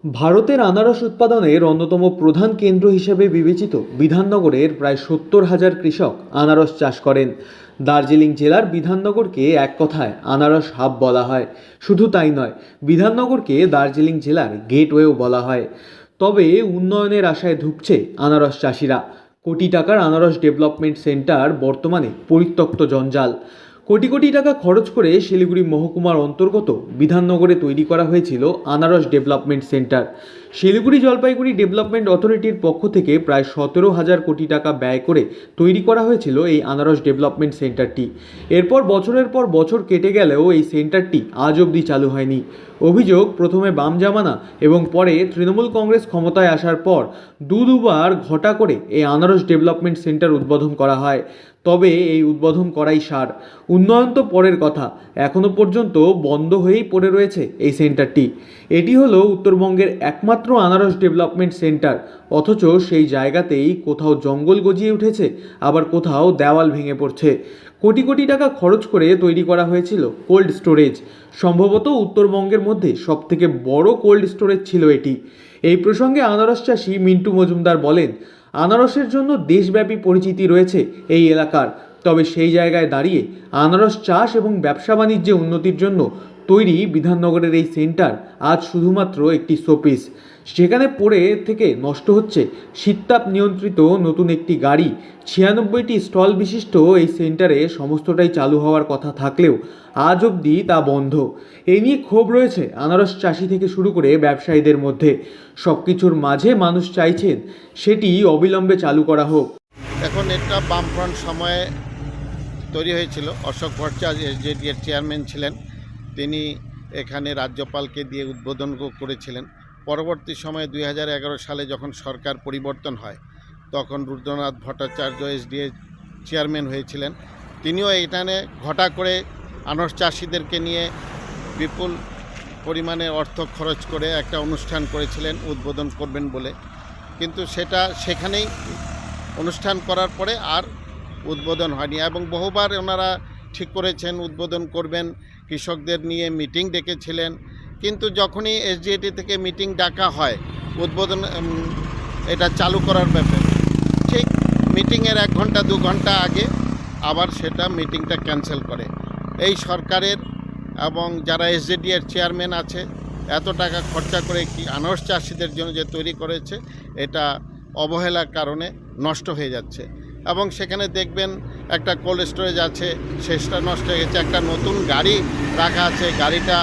ভারতের আনারস উৎপাদনের অন্যতম প্রধান কেন্দ্র হিসেবে বিবেচিত বিধাননগরের প্রায় 70,000 কৃষক আনারস চাষ করেন। দার্জিলিং জেলার বিধাননগরকে এক কথায় আনারস হাব বলা হয়। শুধু তাই নয়, বিধাননগরকে দার্জিলিং জেলার গেটওয়েও বলা হয়। তবে উন্নয়নের আশায় ধুঁকছে আনারস চাষিরা। কোটি টাকার আনারস ডেভেলপমেন্ট সেন্টার বর্তমানে পরিত্যক্ত জঞ্জাল। কোটি কোটি টাকা খরচ করে শিলিগুড়ি মহকুমার অন্তর্গত বিধাননগরে তৈরি করা হয়েছিল আনারস development centre. Siliguri Jalpaiguri development অথরিটির পক্ষ থেকে প্রায় 17,000 কোটি টাকা ব্যয় করে তৈরি করা হয়েছিল এই আনারস ডেভেলপমেন্ট সেন্টারটি। এরপর বছরের পর বছর কেটে গেলেও এই সেন্টারটি আজ অবধি চালু হয়নি। অভিযোগ, প্রথমে বাম জামানা এবং পরে তৃণমূল কংগ্রেস ক্ষমতায় আসার পর দুবার ঘটা করে এই আনারস ডেভেলপমেন্ট সেন্টার উদ্বোধন করা হয়। তবে এই উদ্বোধন করাই সার, উন্নয়ন তো পরের কথা। এখনও পর্যন্ত বন্ধ হয়েই পড়ে রয়েছে এই সেন্টারটি। এটি হলো উত্তরবঙ্গের একমাত্র আনারস ডেভেলপমেন্ট সেন্টার, অথচ সেই জায়গাতেই কোথাও জঙ্গল গজিয়ে উঠেছে, আবার কোথাও দেওয়াল ভেঙে পড়ছে। কোটি কোটি টাকা খরচ করে তৈরি করা হয়েছিল কোল্ড স্টোরেজ। সম্ভবত উত্তরবঙ্গের মধ্যে সবথেকে বড় কোল্ড স্টোরেজ ছিল এটি। এই প্রসঙ্গে আনারস চাষি মিন্টু মজুমদার বলেন, আনারসের জন্য দেশব্যাপী পরিচিতি রয়েছে এই এলাকার। তবে সেই জায়গায় দাঁড়িয়ে আনারস চাষ এবং ব্যবসা বাণিজ্যে উন্নতির জন্য তৈরি বিধাননগরের এই সেন্টার আজ শুধুমাত্র একটি শোপিস। সেখানে পড়ে থেকে নষ্ট হচ্ছে শীততাপ নিয়ন্ত্রিত নতুন একটি গাড়ি। 96টি স্টল বিশিষ্ট এই সেন্টারে সমস্তটাই চালু হওয়ার কথা থাকলেও আজ অবধি তা বন্ধ। এই নিয়ে ক্ষোভ রয়েছে আনারস চাষি থেকে শুরু করে ব্যবসায়ীদের মধ্যে। সব কিছুর মাঝে মানুষ চাইছেন সেটি অবিলম্বে চালু করা হোক। এখন এটা বামফ্রন্ট সময়ে তৈরি হয়েছিল। অশোক ভট্টাচার্য এসজেডির চেয়ারম্যান ছিলেন, তিনি এখানে রাজ্যপালকে দিয়ে উদ্বোধন করেছিলেন। পরবর্তী সময়ে 2011 সালে যখন সরকার পরিবর্তন হয়, তখন রুদ্রনাথ ভট্টাচার্য এসডিএ চেয়ারম্যান হয়েছিলেন। তিনিও এখানে ঘটা করে আনারস চাষিদেরকে নিয়ে বিপুল পরিমাণে অর্থ খরচ করে একটা অনুষ্ঠান করেছিলেন উদ্বোধন করবেন বলে, কিন্তু সেখানেই অনুষ্ঠান করার পরে আর উদ্বোধন হয়নি। এবং বহুবার ওনারা ঠিক করেছেন উদ্বোধন করবেন, কৃষকদের নিয়ে মিটিং ডেকেছিলেন, কিন্তু যখনই এসডিএটি থেকে মিটিং ডাকা হয় উদ্বোধন এটা চালু করার ব্যাপারে, ঠিক মিটিংয়ের 1 ঘন্টা 2 ঘন্টা আগে আবার সেটা মিটিংটা ক্যান্সেল করে। এই সরকারের এবং যারা এসজেডির চেয়ারম্যান আছে এত টাকা খরচা করে কি আনারস চাষিদের জন্য যে তৈরি করেছে, এটা অবহেলার কারণে নষ্ট হয়ে যাচ্ছে। এবং সেখানে দেখবেন একটা কোল্ড স্টোরেজ আছে, সেটা নষ্ট হয়ে গেছে। একটা নতুন গাড়ি রাখা আছে, গাড়িটা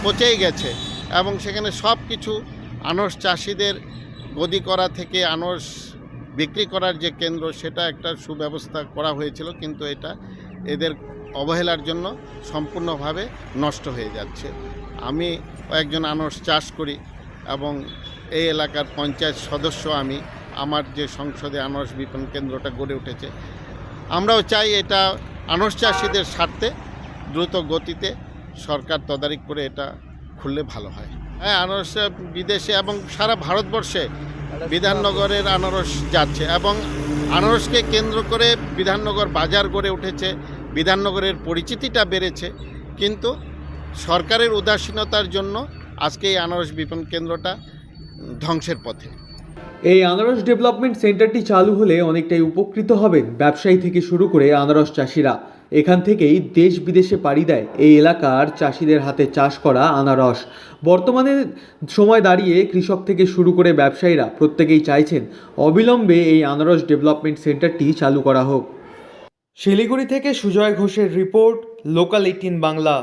পচেই গেছে। এবং সেখানে সব কিছু আনারস চাষিদের গদি করা থেকে আনারস বিক্রি করার যে কেন্দ্র, সেটা একটা সুব্যবস্থা করা হয়েছিল, কিন্তু এটা এদের অবহেলার জন্য সম্পূর্ণভাবে নষ্ট হয়ে যাচ্ছে। আমি একজন আনারস চাষ করি এবং এই এলাকার পঞ্চায়েত সদস্য আমি। আমার যে সংসদে আনারস বিপণন কেন্দ্রটা গড়ে উঠেছে, আমরাও চাই এটা আনারস চাষিদের স্বার্থে দ্রুত গতিতে সরকার তদারকি করে এটা খুললে ভালো হয়। হ্যাঁ, আনারস বিদেশে এবং সারা ভারতবর্ষে বিধাননগরের আনারস যাচ্ছে এবং আনারসকে কেন্দ্র করে বিধাননগর বাজার গড়ে উঠেছে, বিধাননগরের পরিচিতিটা বেড়েছে। কিন্তু সরকারের উদাসীনতার জন্য আজকে এই আনারস বিপণন কেন্দ্রটা ধ্বংসের পথে। এই আনারস ডেভেলপমেন্ট সেন্টারটি চালু হলে অনেকটাই উপকৃত হবেন ব্যবসায়ী থেকে শুরু করে আনারস চাষিরা। এখান থেকেই দেশ বিদেশে পাড়ি দেয় এই এলাকার চাষিদের হাতে চাষ করা আনারস। বর্তমানে সময় দাঁড়িয়ে কৃষক থেকে শুরু করে ব্যবসায়ীরা প্রত্যেকেই চাইছেন অবিলম্বে এই আনারস ডেভেলপমেন্ট সেন্টারটি চালু করা হোক। শিলিগুড়ি থেকে সুজয় ঘোষের রিপোর্ট, লোকাল 18 বাংলা।